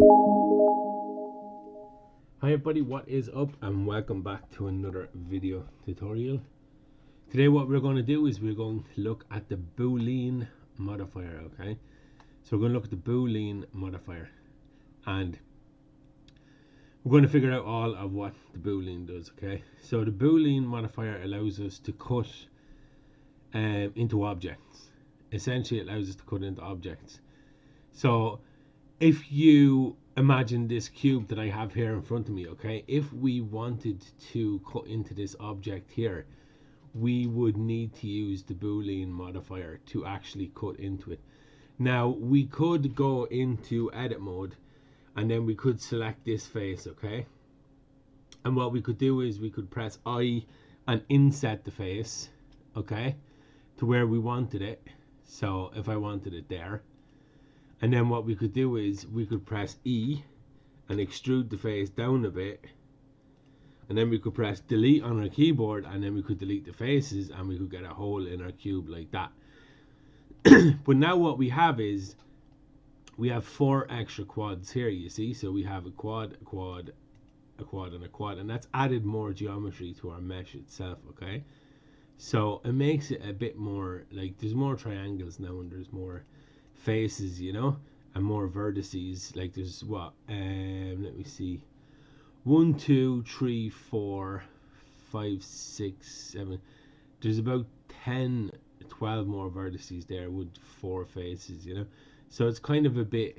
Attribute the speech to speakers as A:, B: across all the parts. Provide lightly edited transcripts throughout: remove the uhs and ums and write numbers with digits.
A: Hi everybody, what is up and welcome back to another video tutorial. Today what we're going to do is we're going to look at the Boolean modifier, okay? So we're going to look at the Boolean modifier and we're going to figure out all of what the Boolean does, okay? So the Boolean modifier allows us to cut into objects. Essentially it allows us to cut into objects. So if you imagine this cube that I have here in front of me, okay, if we wanted to cut into this object here, we would need to use the Boolean modifier to actually cut into it. Now we could go into edit mode and then we could select this face, okay, and what we could do is we could press I and inset the face, okay, to where we wanted it. So if I wanted it there, and then what we could do is we could press E and extrude the face down a bit, and then we could press delete on our keyboard, and then we could delete the faces and we could get a hole in our cube like that. But now what we have is we have 4 extra quads here, you see. So we have a quad, a quad, a quad and a quad, and that's added more geometry to our mesh itself, okay? So it makes it a bit more like there's more triangles now and there's more faces, you know, and more vertices. Like there's what, let me see, 1 2 3 4 5 6 7, there's about 10 12 more vertices there with 4 faces, you know. So it's kind of a bit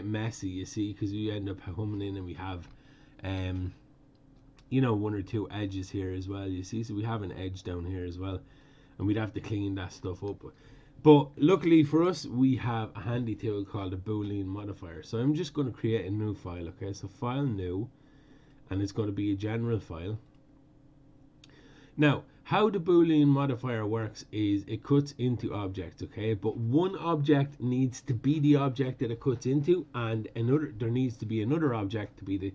A: messy, you see, because we end up coming in and we have you know, 1 or 2 edges here as well, you see. So we have an edge down here as well, and we'd have to clean that stuff up. But luckily for us, we have a handy tool called a Boolean modifier. So I'm just going to create a new file, okay? So file new, and it's going to be a general file. Now, how the Boolean modifier works is it cuts into objects, okay? But one object needs to be the object that it cuts into, and there needs to be another object to be the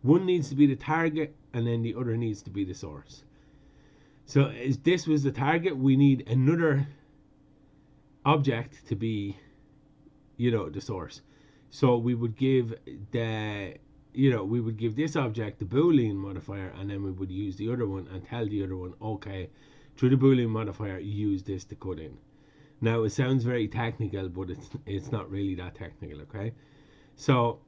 A: one needs to be the target, and then the other needs to be the source. So if this was the target, we need another object to be, you know, the source. So we would give we would give this object the Boolean modifier, and then we would use the other one and tell the other one, okay, through the Boolean modifier use this to cut in. Now it sounds very technical, but it's not really that technical, okay? So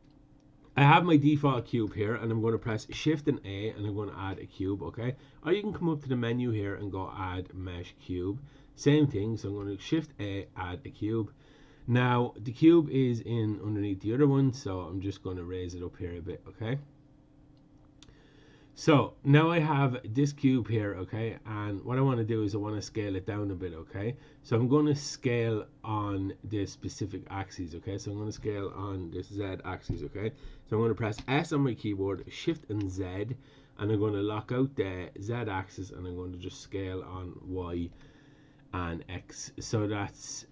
A: I have my default cube here, and I'm going to press Shift and A, and I'm going to add a cube, okay? Or you can come up to the menu here and go add mesh cube. Same thing, so I'm going to Shift A, add a cube. Now the cube is in underneath the other one, so I'm just going to raise it up here a bit, okay? So now I have this cube here, okay, and what I want to do is I want to scale it down a bit, okay? So I'm going to scale on this specific axis, okay? So I'm going to scale on this Z axis, okay? So I'm going to press S on my keyboard, Shift and Z, and I'm going to lock out the Z axis, and I'm going to just scale on Y and X. So that's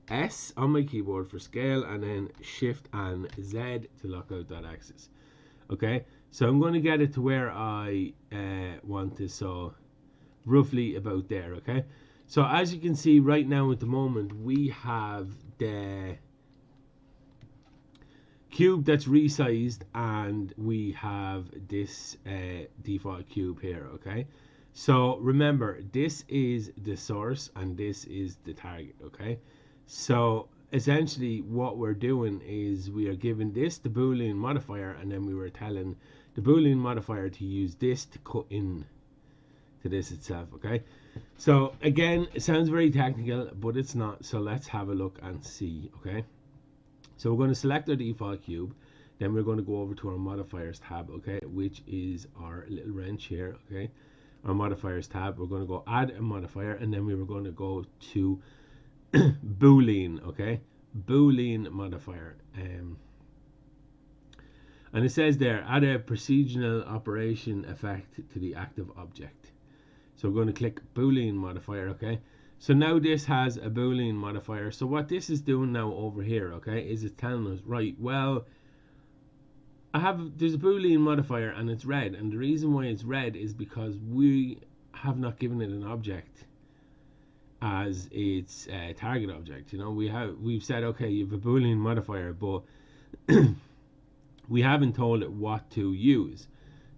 A: S on my keyboard for scale, and then Shift and Z to lock out that axis. Okay, so I'm going to get it to where I want this, so roughly about there, okay? So as you can see right now at the moment, we have the cube that's resized, and we have this default cube here, okay? So remember, this is the source and this is the target, okay? So essentially what we're doing is we are giving this the Boolean modifier, and then we were telling the Boolean modifier to use this to cut in to this itself, okay? So again, it sounds very technical, but it's not. So let's have a look and see, okay? So we're going to select our default cube, then we're going to go over to our modifiers tab, okay, which is our little wrench here, okay? Our modifiers tab, we're going to go add a modifier, and then we were going to go to Boolean, okay? Boolean modifier. And it says there, add a procedural operation effect to the active object. So we're going to click Boolean modifier, okay? So now this has a Boolean modifier. So what this is doing now over here, okay, is it's telling us, right, well, there's a Boolean modifier and it's red, and the reason why it's red is because we have not given it an object as its target object. You know, we've said, okay, you have a Boolean modifier, but we haven't told it what to use.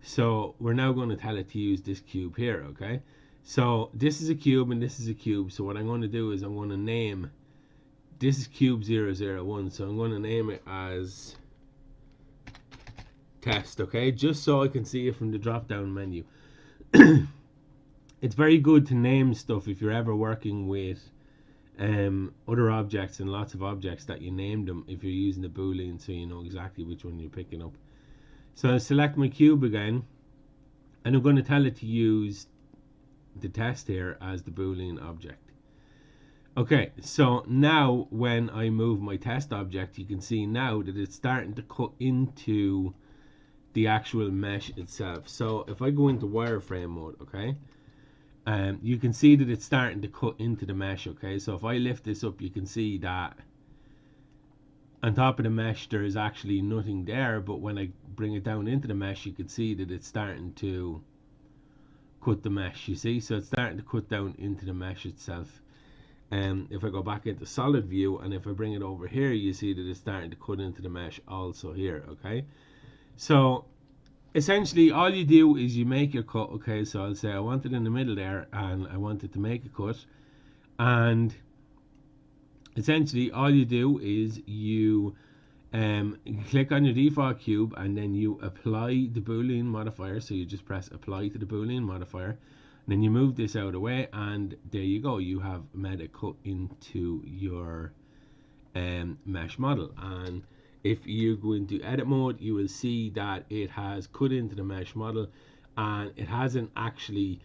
A: So we're now going to tell it to use this cube here, okay? So this is a cube and this is a cube. So what I'm going to do is I'm going to name, this is cube 001. So I'm going to name it as test, okay? Just so I can see it from the drop down menu. It's very good to name stuff if you're ever working with other objects and lots of objects, that you name them if you're using the Boolean, so you know exactly which one you're picking up. So I'll select my cube again, and I'm going to tell it to use the test here as the Boolean object. Okay, so now when I move my test object, you can see now that it's starting to cut into the actual mesh itself. So if I go into wireframe mode, okay, you can see that it's starting to cut into the mesh, okay? So if I lift this up, you can see that on top of the mesh there is actually nothing there, but when I bring it down into the mesh, you can see that it's starting to cut the mesh, you see? So it's starting to cut down into the mesh itself. If I go back into solid view and if I bring it over here, you see that it's starting to cut into the mesh also here, okay? So essentially all you do is you make your cut, okay? So I'll say I want it in the middle there and I want it to make a cut, and essentially all you do is you click on your default cube and then you apply the Boolean modifier. So you just press apply to the Boolean modifier, and then you move this out of the way, and there you go, you have made a cut into your mesh model. And if you go into edit mode, you will see that it has cut into the mesh model, and it hasn't actually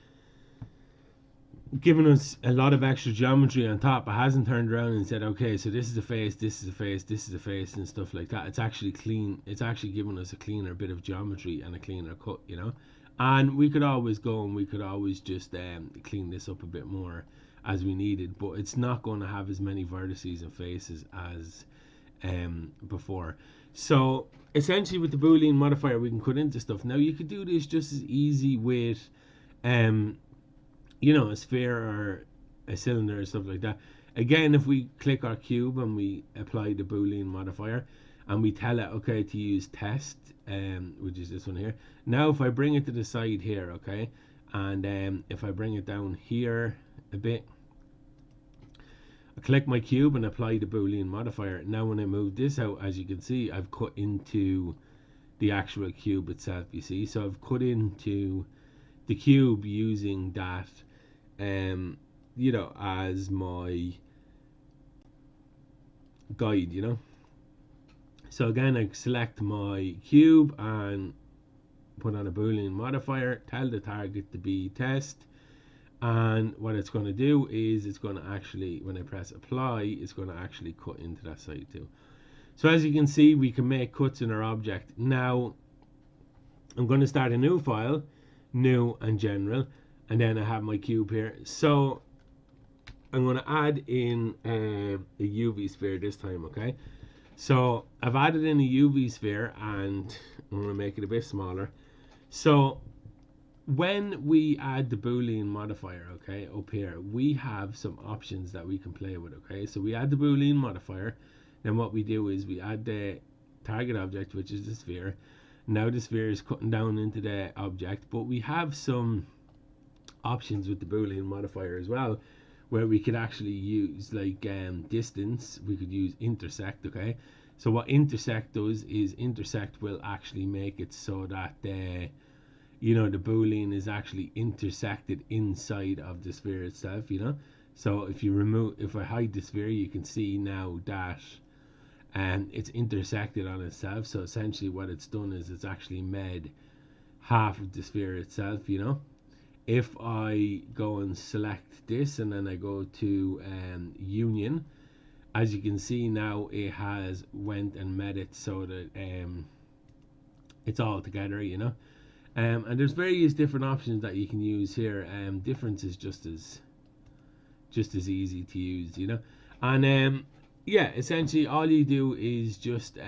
A: given us a lot of extra geometry on top. It hasn't turned around and said, okay, so this is a face, this is a face, this is a face, and stuff like that. It's actually clean. It's actually given us a cleaner bit of geometry and a cleaner cut, you know. And we could always go and we could always just clean this up a bit more as we needed, but it's not going to have as many vertices and faces as before. So essentially with the Boolean modifier we can cut into stuff. Now you could do this just as easy with you know, a sphere or a cylinder or stuff like that. Again, if we click our cube and we apply the Boolean modifier and we tell it, okay, to use test, which is this one here. Now if I bring it to the side here, okay, and if I bring it down here a bit, I click my cube and apply the Boolean modifier. Now when I move this out, as you can see, I've cut into the actual cube itself, you see. So I've cut into the cube using that you know, as my guide, you know. So again, I select my cube and put on a Boolean modifier, tell the target to be test, and what it's going to do is it's going to actually, when I press apply, it's going to actually cut into that side too. So as you can see, we can make cuts in our object. Now I'm going to start a new file, new and general, and then I have my cube here. So I'm going to add in a UV sphere this time, okay? So I've added in a UV sphere and I'm going to make it a bit smaller. So when we add the Boolean modifier, okay, up here, we have some options that we can play with, okay? So we add the Boolean modifier, then what we do is we add the target object, which is the sphere. Now the sphere is cutting down into the object, but we have some options with the Boolean modifier as well, where we could actually use like distance. We could use intersect, okay? So what intersect does is intersect will actually make it so that you know, the Boolean is actually intersected inside of the sphere itself, you know. So if you remove, if I hide the sphere, you can see now that it's intersected on itself. So essentially what it's done is it's actually made half of the sphere itself, you know. If I go and select this and then I go to union, as you can see now it has went and made it so that it's all together, you know. And there's various different options that you can use here. Difference is just as easy to use, you know. And yeah, essentially all you do is just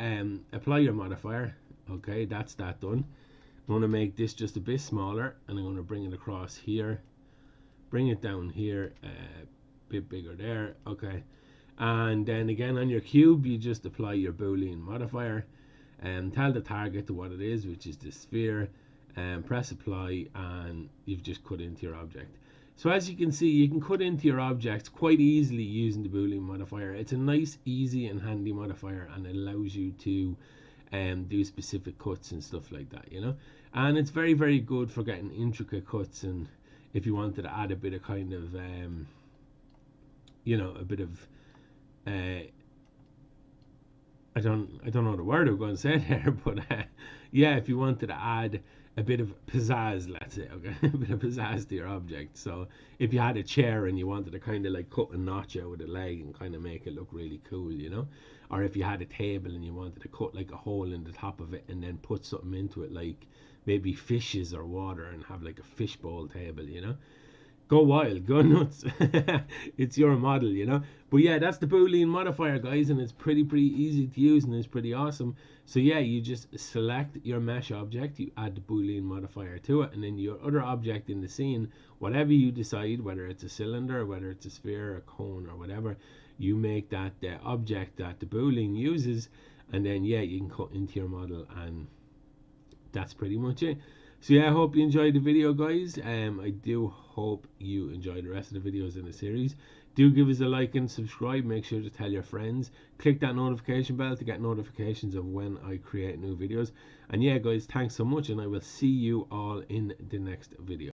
A: apply your modifier. Okay, that's that done. I'm going to make this just a bit smaller, and I'm going to bring it across here, bring it down here, a bit bigger there. Okay, And then again on your cube, you just apply your Boolean modifier and tell the target to what it is, which is the sphere, and press apply, and you've just cut into your object. So as you can see, you can cut into your objects quite easily using the Boolean modifier. It's a nice, easy and handy modifier, and it allows you to do specific cuts and stuff like that, you know. And it's very, very good for getting intricate cuts, and if you wanted to add a bit of kind of you know, a bit of I don't know the word I'm going to say there, but yeah, if you wanted to add a bit of pizzazz, let's say, okay, a bit of pizzazz to your object. So if you had a chair and you wanted to kind of like cut a notch out with a leg and kind of make it look really cool, you know, or if you had a table and you wanted to cut like a hole in the top of it and then put something into it, like maybe fishes or water, and have like a fishbowl table, you know. Go wild, go nuts. It's your model, you know. But yeah, that's the Boolean modifier, guys, and it's pretty easy to use, and it's pretty awesome. So yeah, you just select your mesh object, you add the Boolean modifier to it, and then your other object in the scene, whatever you decide, whether it's a cylinder, whether it's a sphere, a cone, or whatever, you make that the object that the Boolean uses, and then yeah, you can cut into your model, and that's pretty much it. So yeah, I hope you enjoyed the video, guys. I do hope you enjoy the rest of the videos in the series. Do give us a like and subscribe. Make sure to tell your friends. Click that notification bell to get notifications of when I create new videos. And yeah, guys, thanks so much, and I will see you all in the next video.